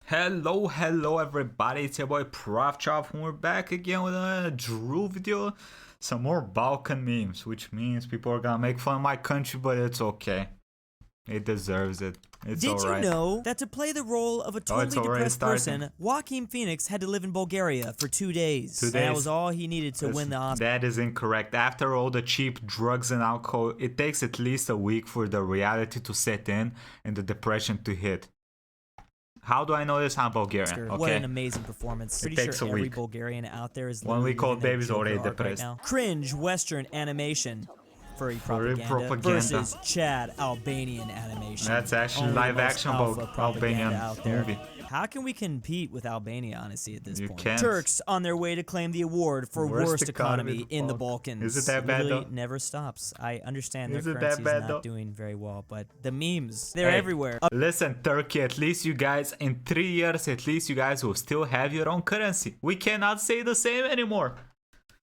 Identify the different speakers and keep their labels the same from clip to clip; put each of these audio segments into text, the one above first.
Speaker 1: Hello everybody, it's your boy Prof Chop and we're back again with a Drew video. Some more Balkan memes, which means people are gonna make fun of my country, but it's okay. It deserves it. It's alright.
Speaker 2: Did you know that to play the role of a totally depressed person, Joaquin Phoenix had to live in Bulgaria for 2 days? And that was all he needed to win the Oscar.
Speaker 1: That is incorrect. After all the cheap drugs and alcohol, it takes at least a week for the reality to set in and the depression to hit. How do I know this? I'm Bulgarian. Okay.
Speaker 2: What an amazing performance. Pretty sure every Bulgarian out there is
Speaker 1: 1 week old baby's already depressed.
Speaker 2: Right now. Cringe Western animation. Furry propaganda versus Chad Albanian animation.
Speaker 1: That's actually live action Albanian movie.
Speaker 2: How can we compete with Albania, honestly, at this point?
Speaker 1: Can't.
Speaker 2: Turks on their way to claim the award for worst economy in the Balkans.
Speaker 1: Is it that bad
Speaker 2: though?
Speaker 1: Though?
Speaker 2: Never stops. I understand their currency is not doing very well, but the memes, they're everywhere.
Speaker 1: Listen, Turkey, at least you guys, in 3 years, at least you guys will still have your own currency. We cannot say the same anymore.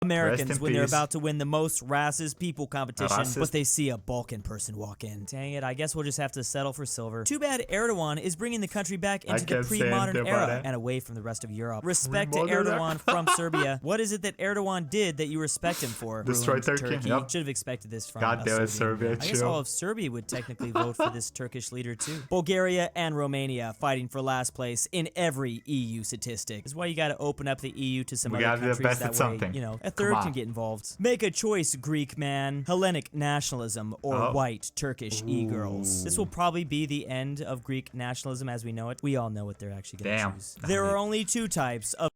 Speaker 2: Americans when they're about to win the most racist people competition, but they see a Balkan person walk in. Dang it, I guess we'll just have to settle for silver. Too bad Erdogan is bringing the country back into the pre-modern era and away from the rest of Europe. Respect to Erdogan from Serbia. What is it that Erdogan did that you respect him for?
Speaker 1: Destroy Turkey. Yep.
Speaker 2: Should have expected this from
Speaker 1: Serbia.
Speaker 2: I guess all of Serbia would technically vote for this Turkish leader too. Bulgaria and Romania fighting for last place in every EU statistic. This is why you got to open up the EU to some other countries that way, you know, a third can get involved. Make a choice, Greek man. Hellenic nationalism or white Turkish e-girls. This will probably be the end of Greek nationalism as we know it. We all know what they're actually going to choose. There are only two types of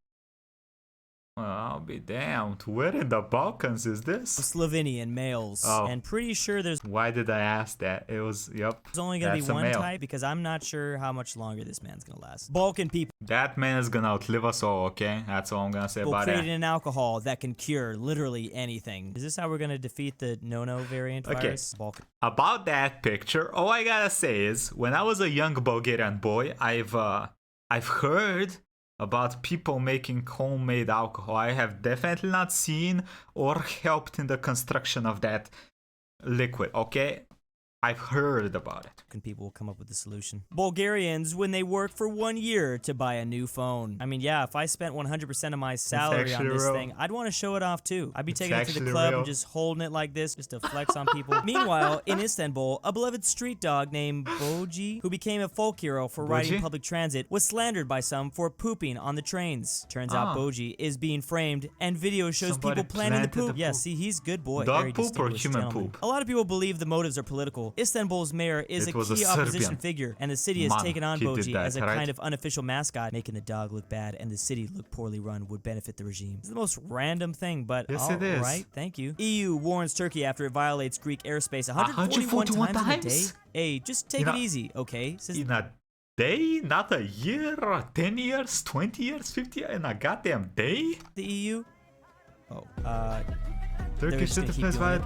Speaker 1: well, I'll be damned. Where in the Balkans is this?
Speaker 2: Slovenian males. And pretty sure there's...
Speaker 1: Why did I ask that? It was, yep.
Speaker 2: There's only going to be one type because I'm not sure how much longer this man's going to last. Balkan people.
Speaker 1: That man is going to outlive us all, okay? That's all I'm going to say about that.
Speaker 2: Created an alcohol that can cure literally anything. Is this how we're going to defeat the no-no variant virus? Balkan.
Speaker 1: About that picture, all I got to say is, when I was a young Bulgarian boy, I've heard about people making homemade alcohol. I have definitely not seen or helped in the construction of that liquid, okay? I've heard about it.
Speaker 2: And people will come up with a solution. Bulgarians, when they work for 1 year to buy a new phone. I mean, yeah, if I spent 100% of my salary on this thing, I'd want to show it off too. I'd be taking it to the club and just holding it like this, just to flex on people. Meanwhile, in Istanbul, a beloved street dog named Doge, who became a folk hero for riding public transit, was slandered by some for pooping on the trains. Turns out Doge is being framed, and video shows people planning the poop. Yeah, see, he's good boy.
Speaker 1: Dog poop or human poop?
Speaker 2: A lot of people believe the motives are political. Istanbul's mayor is a key opposition figure, and the city has taken on Doge as a kind of unofficial mascot. Making the dog look bad and the city look poorly run would benefit the regime. It's the most random thing, but alright, thank you. EU warns Turkey after it violates Greek airspace 141 times in a day. Hey, just take it easy, okay?
Speaker 1: In a day? Not a year? 10 years? 20 years? 50 years? In a goddamn day?
Speaker 2: The EU?
Speaker 1: Turkish citizens violate.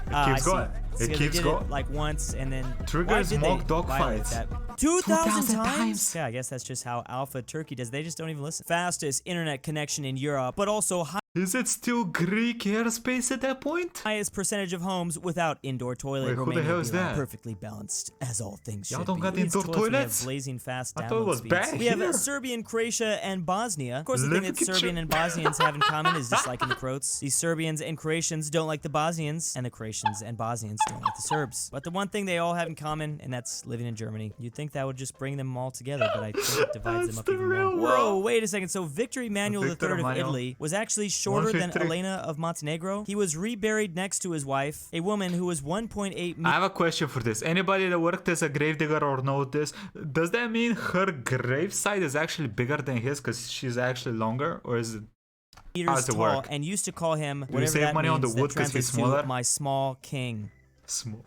Speaker 1: It keeps going. It keeps going.
Speaker 2: Like once and then
Speaker 1: triggers mock dog fights.
Speaker 2: 2,000 times? Yeah, I guess that's just how Alpha Turkey does. They just don't even listen. Fastest internet connection in Europe, but also
Speaker 1: is it still Greek airspace at that point?
Speaker 2: Highest percentage of homes without indoor toilet.
Speaker 1: Wait, who the hell is that?
Speaker 2: Perfectly balanced, as all things should be.
Speaker 1: Y'all don't got indoor toilets?
Speaker 2: Blazing fast
Speaker 1: I thought it was bad.
Speaker 2: We have Serbian, Croatia, and Bosnia. Of course, the thing that Serbian and Bosnians have in common is disliking the Croats. The Serbians and Croatians don't like the Bosnians, and the Croatians and Bosnians don't like the Serbs. But the one thing they all have in common, and that's living in Germany. You'd think that would just bring them all together, but I think it divides them up even more. Whoa, wait a second. So Victor Emmanuel III of Italy was actually shorter than Elena of Montenegro. He was reburied next to his wife, a woman who was 1.8
Speaker 1: I have a question for this. Anybody that worked as a gravedigger or know this, does that mean her gravesite is actually bigger than his because she's actually longer, or is it
Speaker 2: meters tall, and used to call him whatever that means, on the wood that he's smaller? My small king.
Speaker 1: Small.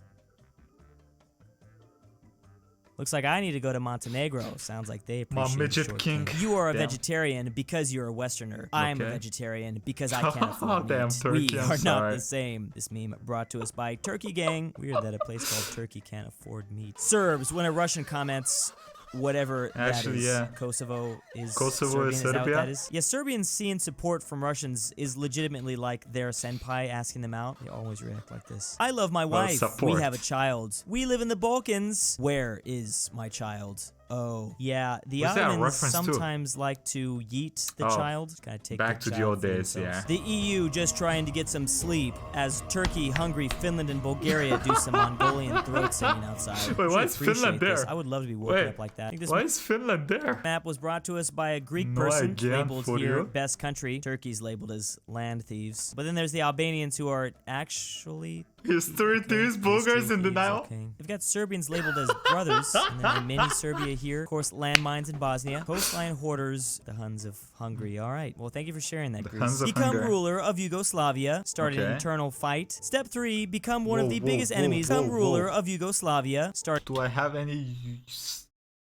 Speaker 2: Looks like I need to go to Montenegro. Sounds like they appreciate
Speaker 1: my midget king.
Speaker 2: You are a vegetarian because you're a Westerner. I'm a vegetarian because I can't afford meat. We are not the same. This meme brought to us by Turkey Gang. Weird that a place called Turkey can't afford meat. Serbs, when a Russian comments, whatever
Speaker 1: actually,
Speaker 2: that is. Kosovo is
Speaker 1: Serbia?
Speaker 2: Is that what that is? Yeah, Serbians seeing support from Russians is legitimately like their senpai asking them out. They always react like this. I love my wife. We have a child. We live in the Balkans. Where is my child? Oh, yeah. The
Speaker 1: What's that a
Speaker 2: Ottomans
Speaker 1: reference to?
Speaker 2: sometimes like to yeet the child. Kind of take
Speaker 1: back
Speaker 2: the
Speaker 1: to the
Speaker 2: child
Speaker 1: old
Speaker 2: for
Speaker 1: days,
Speaker 2: themselves.
Speaker 1: yeah.
Speaker 2: The EU just trying to get some sleep as Turkey, Hungary, Finland, and Bulgaria do some Mongolian throat singing outside.
Speaker 1: Wait, why is Finland there?
Speaker 2: I would love to be woken up like that. I think this
Speaker 1: Why is Finland there?
Speaker 2: map was brought to us by a Greek
Speaker 1: No
Speaker 2: person,
Speaker 1: idea
Speaker 2: labeled
Speaker 1: for
Speaker 2: here
Speaker 1: you.
Speaker 2: best country. Turkey's labeled as land thieves. But then there's the Albanians who are actually
Speaker 1: History thieves, Bulgars in denial.
Speaker 2: okay. They've got Serbians labeled as brothers, and then a mini Serbia here. Of course, landmines in Bosnia. Coastline hoarders, the Huns of Hungary. All right. Well, thank you for sharing that, Greece.
Speaker 1: Huns of
Speaker 2: Become
Speaker 1: Hungary.
Speaker 2: ruler of Yugoslavia. Start an
Speaker 1: Okay.
Speaker 2: internal fight. Step 3, become one of the biggest
Speaker 1: whoa,
Speaker 2: enemies.
Speaker 1: whoa,
Speaker 2: Become ruler of Yugoslavia. Start
Speaker 1: Do I have any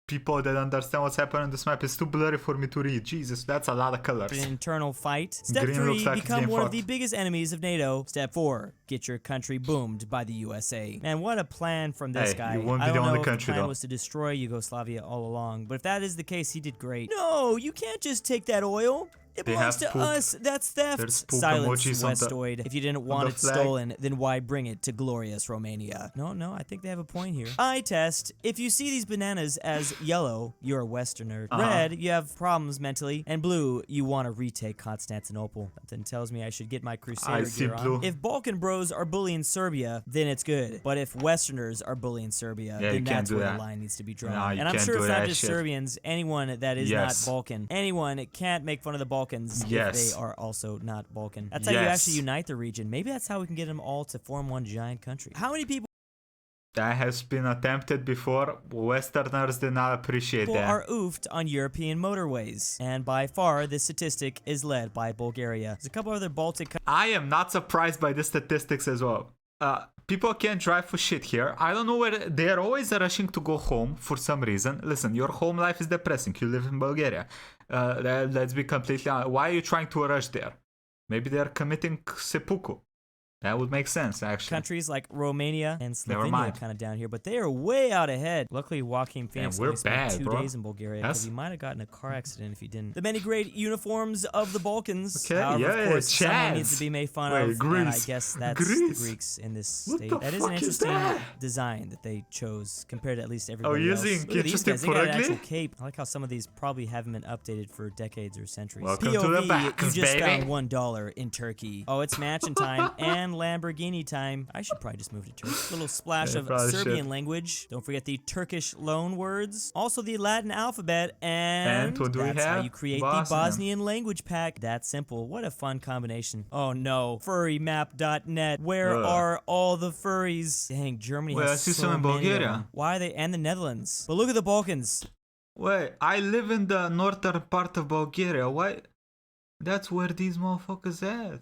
Speaker 1: people that understand what's happening on this map? It's too blurry for me to read. Jesus, that's a lot of colors.
Speaker 2: an internal fight. Step
Speaker 1: Green
Speaker 2: 3,
Speaker 1: looks like it's
Speaker 2: become
Speaker 1: being
Speaker 2: one of
Speaker 1: fought.
Speaker 2: the biggest enemies of NATO. Step 4, get your country boomed by the USA. Man, what a plan from this
Speaker 1: Hey,
Speaker 2: guy.
Speaker 1: you won't
Speaker 2: I
Speaker 1: be the
Speaker 2: don't
Speaker 1: only
Speaker 2: know
Speaker 1: country,
Speaker 2: if the plan
Speaker 1: though.
Speaker 2: was to destroy Yugoslavia all along, but if that is the case, he did great. No, you can't just take that oil. It
Speaker 1: They
Speaker 2: belongs
Speaker 1: have
Speaker 2: to
Speaker 1: poop.
Speaker 2: us. That's theft.
Speaker 1: There's poop
Speaker 2: Silence,
Speaker 1: emojis on the-
Speaker 2: Westoid. If you didn't want
Speaker 1: the
Speaker 2: it
Speaker 1: flag.
Speaker 2: stolen, then why bring it to glorious Romania? No, I think they have a point here. Eye test. If you see these bananas as yellow, you're a Westerner. Red, you have problems mentally. And blue, you want to retake Constantinople. Something tells me I should get my Crusader
Speaker 1: I see
Speaker 2: gear
Speaker 1: blue.
Speaker 2: on. If Balkan bros are bullying Serbia, then it's good. But if Westerners are bullying Serbia,
Speaker 1: Yeah, you
Speaker 2: then
Speaker 1: can't
Speaker 2: that's
Speaker 1: do
Speaker 2: where
Speaker 1: that.
Speaker 2: the line needs to be drawn.
Speaker 1: No, you
Speaker 2: and I'm
Speaker 1: can't
Speaker 2: sure
Speaker 1: do
Speaker 2: it's not
Speaker 1: that
Speaker 2: just
Speaker 1: shit.
Speaker 2: Serbians. Anyone that is
Speaker 1: Yes.
Speaker 2: not Balkan. Anyone can't make fun of the Balkans if
Speaker 1: Yes.
Speaker 2: they are also not Balkan. That's how you
Speaker 1: Yes.
Speaker 2: actually unite the region. Maybe that's how we can get them all to form one giant country. How many people
Speaker 1: That has been attempted before. Westerners did not appreciate that.
Speaker 2: are oofed on European motorways? And by far, this statistic is led by Bulgaria. There's a couple other Baltic countries.
Speaker 1: I am not surprised by the statistics as well. People can't drive for shit here. I don't know where they are always rushing to go home for some reason. Listen, your home life is depressing. You live in Bulgaria. Let's be completely honest. Why are you trying to rush there? Maybe they're committing seppuku. That would make sense, actually.
Speaker 2: Countries like Romania and
Speaker 1: Never
Speaker 2: Slovenia
Speaker 1: mind.
Speaker 2: kind of down here, but they are way out ahead. Luckily, Joaquin Phoenix
Speaker 1: we're
Speaker 2: only spent
Speaker 1: bad,
Speaker 2: 2
Speaker 1: bro.
Speaker 2: days in Bulgaria
Speaker 1: That's-
Speaker 2: because he might have gotten a car accident if he didn't. The many great uniforms of the Balkans.
Speaker 1: Okay,
Speaker 2: However,
Speaker 1: yeah,
Speaker 2: of course, someone
Speaker 1: Chaz.
Speaker 2: needs to be made fun
Speaker 1: Wait,
Speaker 2: of, and I
Speaker 1: Greece.
Speaker 2: guess that's
Speaker 1: Greece.
Speaker 2: the Greeks in this
Speaker 1: What
Speaker 2: state.
Speaker 1: the
Speaker 2: That is an
Speaker 1: fuck is
Speaker 2: interesting
Speaker 1: that?
Speaker 2: design that they chose compared to at least everybody
Speaker 1: using
Speaker 2: else. Look at these
Speaker 1: interesting
Speaker 2: guys. They got an
Speaker 1: porugly?
Speaker 2: actual cape. I like how some of these probably haven't been updated for decades or centuries.
Speaker 1: Welcome to
Speaker 2: POV,
Speaker 1: the Balkans,
Speaker 2: you just
Speaker 1: baby.
Speaker 2: found $1 in Turkey. Oh, it's mansion time and Lamborghini time. I should probably just move to Turkey. A little splash
Speaker 1: Yeah,
Speaker 2: of
Speaker 1: probably
Speaker 2: Serbian
Speaker 1: should.
Speaker 2: language. Don't forget the Turkish loan words. Also the Latin alphabet. And
Speaker 1: what do we
Speaker 2: that's how
Speaker 1: have?
Speaker 2: you create
Speaker 1: Bosnian.
Speaker 2: the Bosnian language pack. That's simple. What a fun combination. Oh no. Furrymap.net. Where
Speaker 1: Ugh.
Speaker 2: are all the furries? Dang, Germany
Speaker 1: Wait, I
Speaker 2: has
Speaker 1: see
Speaker 2: so
Speaker 1: some in
Speaker 2: many of
Speaker 1: Bulgaria.
Speaker 2: them. Why are they? And the Netherlands. But look at the Balkans.
Speaker 1: Wait, I live in the northern part of Bulgaria. Why? That's where these motherfuckers at.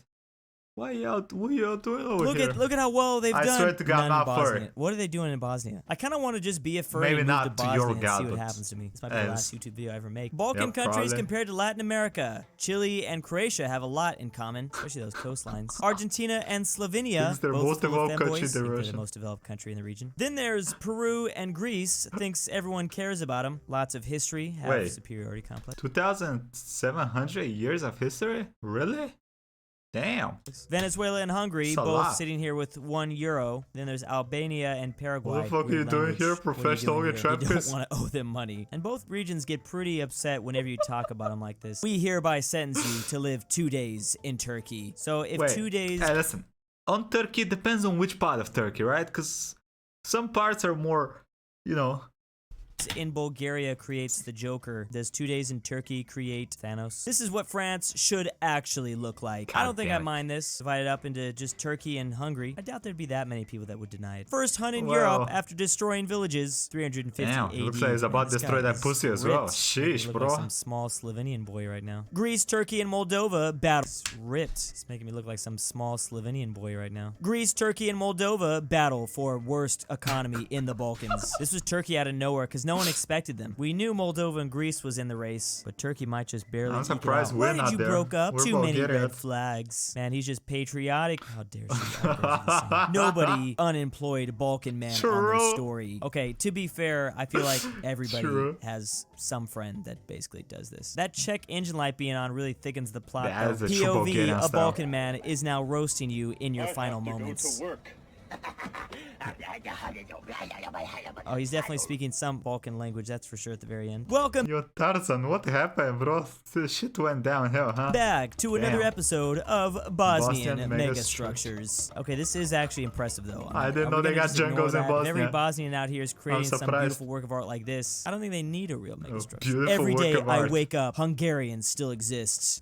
Speaker 1: What y'all doing over here?
Speaker 2: Look at how well they've
Speaker 1: I
Speaker 2: done.
Speaker 1: swear to God,
Speaker 2: None in
Speaker 1: not
Speaker 2: Bosnia.
Speaker 1: furry.
Speaker 2: What are they doing in Bosnia? I kind of want to just be a furry
Speaker 1: Maybe
Speaker 2: and move
Speaker 1: not
Speaker 2: to
Speaker 1: to
Speaker 2: Bosnia
Speaker 1: your
Speaker 2: and
Speaker 1: God,
Speaker 2: see what
Speaker 1: but
Speaker 2: happens to me. This might be the
Speaker 1: as-
Speaker 2: last YouTube video I ever make. Balkan
Speaker 1: Yep,
Speaker 2: countries
Speaker 1: probably.
Speaker 2: compared to Latin America. Chile and Croatia have a lot in common, especially those coastlines. Argentina and Slovenia,
Speaker 1: Thinks they're
Speaker 2: both
Speaker 1: most
Speaker 2: full of
Speaker 1: developed country
Speaker 2: femboys.
Speaker 1: than
Speaker 2: Think they're
Speaker 1: Russia.
Speaker 2: the most developed country in the region. Then there's Peru and Greece. Thinks everyone cares about them. Lots of history. Have
Speaker 1: Wait.
Speaker 2: superiority complex.
Speaker 1: 2,700 years of history? Really? Damn.
Speaker 2: Venezuela and Hungary,
Speaker 1: That's a
Speaker 2: both
Speaker 1: lot.
Speaker 2: sitting here with €1. Then there's Albania and Paraguay.
Speaker 1: What the fuck are
Speaker 2: Weird
Speaker 1: you doing
Speaker 2: language.
Speaker 1: here,
Speaker 2: What are you
Speaker 1: professional
Speaker 2: doing here? You
Speaker 1: trappist?
Speaker 2: don't want to owe them money. And both regions get pretty upset whenever you talk about them like this. We hereby sentence you to live 2 days in Turkey. So if
Speaker 1: Wait,
Speaker 2: 2 days...
Speaker 1: Hey, listen. On Turkey, it depends on which part of Turkey, right? Because some parts are more, you know...
Speaker 2: in Bulgaria creates the Joker. Does 2 days in Turkey create Thanos? This is what France should actually look like. I
Speaker 1: God
Speaker 2: don't think I
Speaker 1: damn it.
Speaker 2: mind this. Divided up into just Turkey and Hungary. I doubt there'd be that many people that would deny it. First hunt in
Speaker 1: Well-
Speaker 2: Europe after destroying villages. 350
Speaker 1: Damn,
Speaker 2: AD.
Speaker 1: it looks like he's about to
Speaker 2: This
Speaker 1: destroy
Speaker 2: guy
Speaker 1: that
Speaker 2: is
Speaker 1: pussy as well.
Speaker 2: ripped.
Speaker 1: Sheesh,
Speaker 2: He look
Speaker 1: bro.
Speaker 2: like some small Slovenian boy right now. Greece, Turkey, and Moldova battle. It's ripped. It's making me look like some small Slovenian boy right now. Greece, Turkey, and Moldova battle for worst economy in the Balkans. This was Turkey out of nowhere because no one expected them. We knew Moldova and Greece was in the race, but Turkey might just barely.
Speaker 1: I'm
Speaker 2: eke it
Speaker 1: surprised
Speaker 2: out.
Speaker 1: we're
Speaker 2: Why did
Speaker 1: not
Speaker 2: you
Speaker 1: there.
Speaker 2: broke up?
Speaker 1: We're
Speaker 2: Too many
Speaker 1: Bulgaria.
Speaker 2: red flags. Man, he's just patriotic. How dare she? How dare she say. Nobody unemployed Balkan man on
Speaker 1: True.
Speaker 2: their story. Okay, to be fair, I feel like everybody
Speaker 1: True.
Speaker 2: has some friend that basically does this. That check engine light being on really thickens the plot.
Speaker 1: That is
Speaker 2: though.
Speaker 1: a true Bulgarian
Speaker 2: POV, a
Speaker 1: style.
Speaker 2: Balkan man is now roasting you in your final moments.
Speaker 3: work.
Speaker 2: Oh, he's definitely speaking some Balkan language, that's for sure at the very end. Welcome
Speaker 1: Yo, Tarzan, what happened, bro? The shit went downhill, huh?
Speaker 2: back to another
Speaker 1: Damn.
Speaker 2: episode of Bosnian
Speaker 1: Bosnian
Speaker 2: megastructures. Okay, this is actually impressive though.
Speaker 1: I didn't know they got jungles in
Speaker 2: If
Speaker 1: Bosnia.
Speaker 2: every Bosnian out here is creating some
Speaker 1: surprised.
Speaker 2: beautiful work of art like this, I don't think they need a real megastructure.
Speaker 1: beautiful
Speaker 2: Every
Speaker 1: work
Speaker 2: day
Speaker 1: of
Speaker 2: I
Speaker 1: art.
Speaker 2: wake up, Hungarian still exists.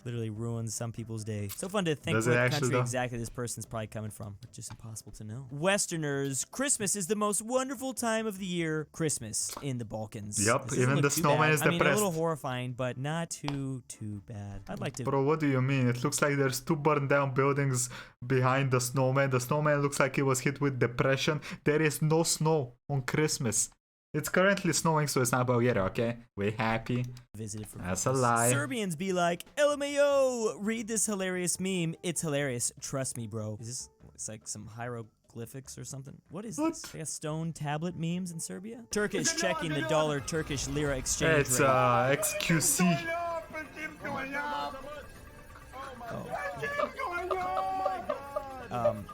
Speaker 2: Literally ruins some people's day. So fun to think
Speaker 1: Does it
Speaker 2: what
Speaker 1: actually,
Speaker 2: country
Speaker 1: though?
Speaker 2: exactly this person's probably coming from. It's just impossible to know. Westerners, Christmas is the most wonderful time of the year. Christmas in the Balkans.
Speaker 1: Yup,
Speaker 2: This doesn't
Speaker 1: even
Speaker 2: look
Speaker 1: the
Speaker 2: too
Speaker 1: snowman
Speaker 2: bad.
Speaker 1: is
Speaker 2: I mean, a
Speaker 1: depressed.
Speaker 2: little horrifying, but not too bad. I'd like to.
Speaker 1: Bro, what do you mean? It looks like there's 2 burned down buildings behind the snowman. The snowman looks like he was hit with depression. There is no snow on Christmas. It's currently snowing, so it's not Bulgaria, okay? We're happy.
Speaker 2: Visited for
Speaker 1: That's a
Speaker 2: Christmas.
Speaker 1: lie.
Speaker 2: Serbians be like, LMAO, read this hilarious meme. It's hilarious. Trust me, bro. Is this, it's like some hieroglyphics or something? What is this? They got stone tablet memes in Serbia? Turkish checking the dollar Turkish lira exchange
Speaker 1: It's
Speaker 2: rate.
Speaker 1: XQC.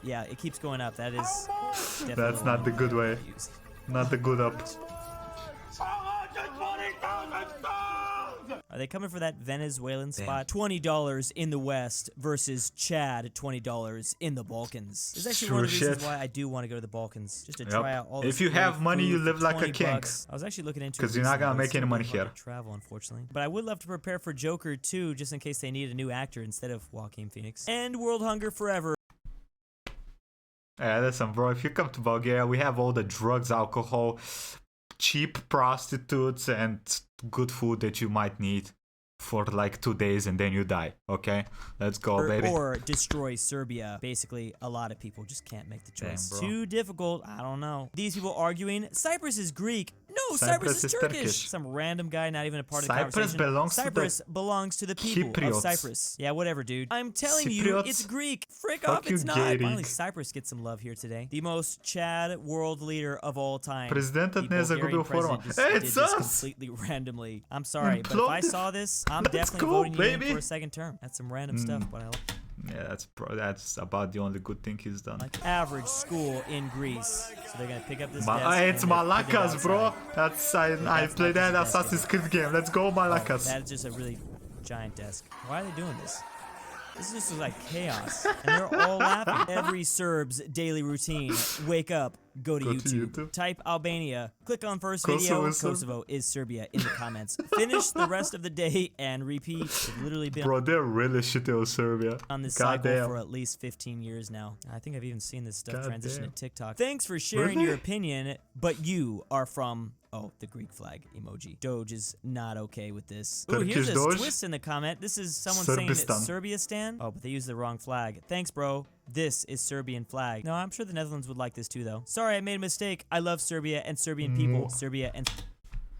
Speaker 2: Yeah, it keeps going up. That is definitely
Speaker 1: That's not the good way.
Speaker 2: used.
Speaker 1: Not the good up.
Speaker 2: Are they coming for that Venezuelan spot? $20 in the West versus Chad, $20 in the Balkans. This is actually one of the
Speaker 1: True
Speaker 2: reasons
Speaker 1: shit.
Speaker 2: why I do want to go to the Balkans, just to
Speaker 1: Yep.
Speaker 2: try out all this
Speaker 1: If you
Speaker 2: great
Speaker 1: have money, you
Speaker 2: food
Speaker 1: live
Speaker 2: for
Speaker 1: like a
Speaker 2: 20
Speaker 1: king.
Speaker 2: bucks. I was actually looking into it
Speaker 1: 'Cause you're not
Speaker 2: recently,
Speaker 1: gonna
Speaker 2: but
Speaker 1: make
Speaker 2: it's
Speaker 1: any
Speaker 2: still
Speaker 1: money
Speaker 2: really hard
Speaker 1: here.
Speaker 2: to travel, unfortunately. But I would love to prepare for Joker 2, just in case they need a new actor instead of Joaquin Phoenix. End world hunger forever.
Speaker 1: Yeah, listen, bro, if you come to Bulgaria, we have all the drugs, alcohol, cheap prostitutes, and good food that you might need for like 2 days and then you die, okay? Let's go, baby.
Speaker 2: Or destroy Serbia. Basically, a lot of people just can't make the choice.
Speaker 1: Damn, bro.
Speaker 2: Too difficult. I don't know. These people arguing, Cyprus is Greek. No, Cyprus is Turkish. Some random guy, not even a part of the
Speaker 1: Cyprus
Speaker 2: conversation.
Speaker 1: belongs to the
Speaker 2: Cyprus belongs to the people of
Speaker 1: Cypriots.
Speaker 2: Cyprus. Yeah, whatever, dude. I'm telling you,
Speaker 1: Cypriots?
Speaker 2: it's Greek. Frick
Speaker 1: Fuck
Speaker 2: off, it's
Speaker 1: you,
Speaker 2: not.
Speaker 1: gay
Speaker 2: Finally,
Speaker 1: Greek.
Speaker 2: Cyprus gets some love here today. The most Chad world leader of all time.
Speaker 1: Президентът
Speaker 2: The
Speaker 1: не е
Speaker 2: Bulgarian
Speaker 1: загубил форма.
Speaker 2: president just
Speaker 1: Hey,
Speaker 2: did
Speaker 1: it's
Speaker 2: this
Speaker 1: us!
Speaker 2: completely randomly. I'm sorry, but if I
Speaker 1: Implode.
Speaker 2: saw this, I'm
Speaker 1: Let's
Speaker 2: definitely
Speaker 1: go,
Speaker 2: voting you in
Speaker 1: baby.
Speaker 2: for a second term. That's some random stuff, but I like
Speaker 1: Yeah, that's about the only good thing he's done.
Speaker 2: like average school in Greece. So they're gonna pick up this
Speaker 1: Ma-
Speaker 2: desk
Speaker 1: it's
Speaker 2: and they're gonna put it
Speaker 1: Malakas, bro.
Speaker 2: outside.
Speaker 1: That's I
Speaker 2: That's
Speaker 1: played that
Speaker 2: Malakas' desk,
Speaker 1: Assassin's Creed game. Let's go, Malakas.
Speaker 2: That is just a really giant desk. Why are they doing this? This is just like chaos. And they're all laughing. Every Serb's daily routine. Wake up, go to
Speaker 1: Go to
Speaker 2: YouTube.
Speaker 1: YouTube.
Speaker 2: Type Albania. Click on first
Speaker 1: Kosovo
Speaker 2: video.
Speaker 1: is Serb-
Speaker 2: Kosovo is Serbia in the comments. Finish the rest of the day and repeat. They've literally been
Speaker 1: Bro, they're really shitty with Serbia.
Speaker 2: on this
Speaker 1: God
Speaker 2: cycle
Speaker 1: damn.
Speaker 2: for at least 15 years now. I think I've even seen this stuff
Speaker 1: God
Speaker 2: transition
Speaker 1: damn.
Speaker 2: to TikTok. Thanks for sharing
Speaker 1: Really?
Speaker 2: your opinion, but you are from... Oh, the Greek flag emoji. Doge is not okay with this. Ooh, here's
Speaker 1: Turkish
Speaker 2: a
Speaker 1: Doge?
Speaker 2: twist in the comment. This is someone saying it's
Speaker 1: Serbistan.
Speaker 2: Serbia-stan. Oh, but they used the wrong flag. Thanks, bro. This is Serbian flag. No, I'm sure the Netherlands would like this too, though. Sorry, I made a mistake. I love Serbia and Serbian people. Serbia and...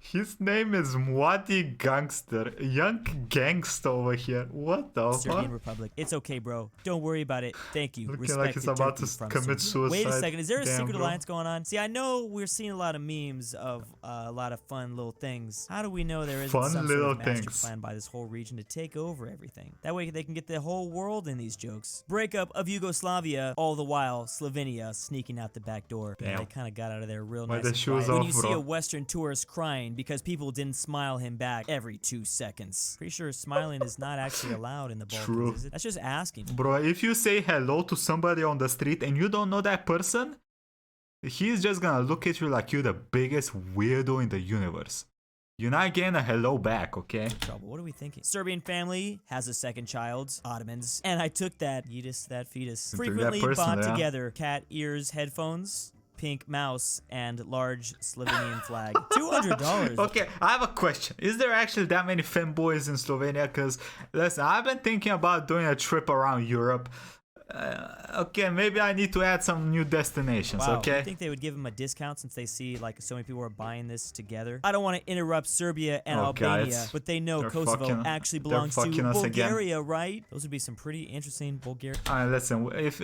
Speaker 1: His name is Mladi Gangster. Young gangster over here. What the
Speaker 2: Serbian
Speaker 1: fuck?
Speaker 2: Republic. It's okay, bro. Don't worry about it. Thank you.
Speaker 1: Looking
Speaker 2: Respect
Speaker 1: like he's about
Speaker 2: Turkey
Speaker 1: to
Speaker 2: from
Speaker 1: commit
Speaker 2: Serbia. Wait a
Speaker 1: suicide.
Speaker 2: second. Is there a
Speaker 1: Damn,
Speaker 2: secret
Speaker 1: bro.
Speaker 2: alliance going on? See, I know we're seeing a lot of memes of a lot of fun little things. How do we know there isn't
Speaker 1: Fun
Speaker 2: some
Speaker 1: little
Speaker 2: sort of master
Speaker 1: things.
Speaker 2: plan by this whole region to take over everything? That way they can get the whole world in these jokes. Breakup of Yugoslavia, all the while Slovenia sneaking out the back door.
Speaker 1: Damn.
Speaker 2: They kind of got out of there real
Speaker 1: Why
Speaker 2: nice
Speaker 1: the
Speaker 2: and
Speaker 1: shoes
Speaker 2: quiet. When
Speaker 1: off,
Speaker 2: you see
Speaker 1: bro?
Speaker 2: a Western tourist crying because people didn't smile him back every 2 seconds. Pretty sure smiling is not actually allowed in the Balkans,
Speaker 1: True.
Speaker 2: is it? That's just asking.
Speaker 1: Bro, if you say hello to somebody on the street and you don't know that person, he's just gonna look at you like you're the biggest weirdo in the universe. You're not getting a hello back, okay?
Speaker 2: Trouble. What are we thinking? Serbian family has a second child, Ottomans, and I took that fetus.
Speaker 1: that
Speaker 2: Frequently
Speaker 1: personally,
Speaker 2: bought
Speaker 1: yeah.
Speaker 2: together. Cat ears, headphones, pink mouse, and large Slovenian flag. $200.
Speaker 1: Okay, I have a question. Is there actually that many femboys in Slovenia? Because, listen, I've been thinking about doing a trip around Europe. Okay, maybe I need to add some new destinations,
Speaker 2: Wow,
Speaker 1: okay?
Speaker 2: I think they would give them a discount since they see like so many people are buying this together. I don't want to interrupt Serbia and
Speaker 1: Oh,
Speaker 2: Albania,
Speaker 1: guys.
Speaker 2: but they know
Speaker 1: They're
Speaker 2: Kosovo
Speaker 1: fucking-
Speaker 2: actually
Speaker 1: they're
Speaker 2: belongs to
Speaker 1: fucking us again.
Speaker 2: Bulgaria, right? Those would be some pretty interesting Bulgaria.
Speaker 1: Listen, if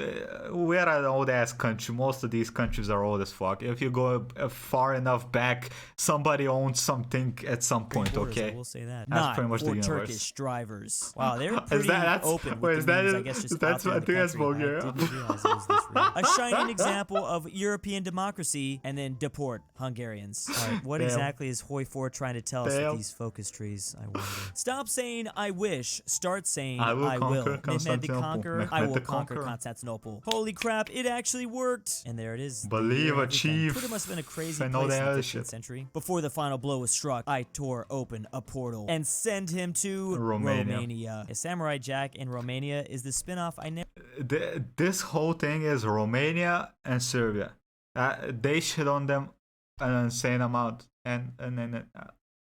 Speaker 1: we're an old ass country, most of these countries are old as fuck. If you go far enough back, somebody owns something at some point,
Speaker 2: Borders,
Speaker 1: okay?
Speaker 2: I will say that.
Speaker 1: That's
Speaker 2: Not
Speaker 1: pretty much the
Speaker 2: for
Speaker 1: universe.
Speaker 2: Turkish drivers. Wow, they're pretty
Speaker 1: that's
Speaker 2: open
Speaker 1: wait,
Speaker 2: with
Speaker 1: is
Speaker 2: the
Speaker 1: that
Speaker 2: memes, I guess, just
Speaker 1: that's
Speaker 2: out there
Speaker 1: I
Speaker 2: in the
Speaker 1: think that's Bulgaria.
Speaker 2: I didn't realize it was this real. A shining example of European democracy, and then deport Hungarians. All right, what exactly is Hoi 4 trying to tell us with these focus trees, I wonder? Stop saying I wish, start saying I will. Mehmed the Conqueror, I will conquer Constantinople. Holy crap, it actually worked. And there it is.
Speaker 1: Believe, achieve.
Speaker 2: Twitter must have been a crazy place in the 15th century. Before the final blow was struck, I tore open a portal and send him to Romania. A Samurai Jack in Romania is the spin-off I never...
Speaker 1: This whole thing is Romania and Serbia. They shit on them an insane amount. And then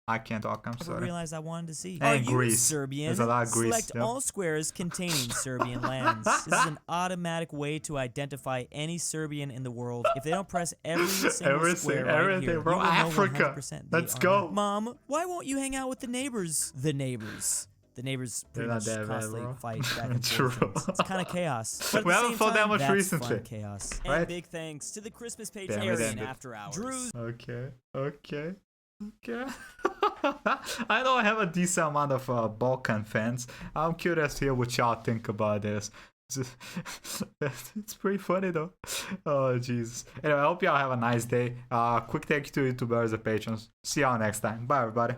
Speaker 1: I can't talk, I'm sorry.
Speaker 2: I realized I wanted to see.
Speaker 1: And
Speaker 2: Are
Speaker 1: Greece.
Speaker 2: You Serbian?
Speaker 1: There's a lot of Greece.
Speaker 2: Select all squares containing Serbian lands. This is an automatic way to identify any Serbian in the world. If they don't press every single square right here,
Speaker 1: bro. Africa. Let's go.
Speaker 2: Mom, why won't you hang out with the neighbors? The neighbors pretty much constantly fight back and forth. It's kind of chaos. But
Speaker 1: we haven't fought that much recently.
Speaker 2: Chaos.
Speaker 1: Right?
Speaker 2: And big thanks to the Christmas Patreon After Hours. Drew's.
Speaker 1: Okay. I know I have a decent amount of Balkan fans. I'm curious to hear what y'all think about this. It's pretty funny though. Oh Jesus. Anyway, I hope y'all have a nice day. Quick thank you to YouTubers and patrons. See y'all next time. Bye everybody.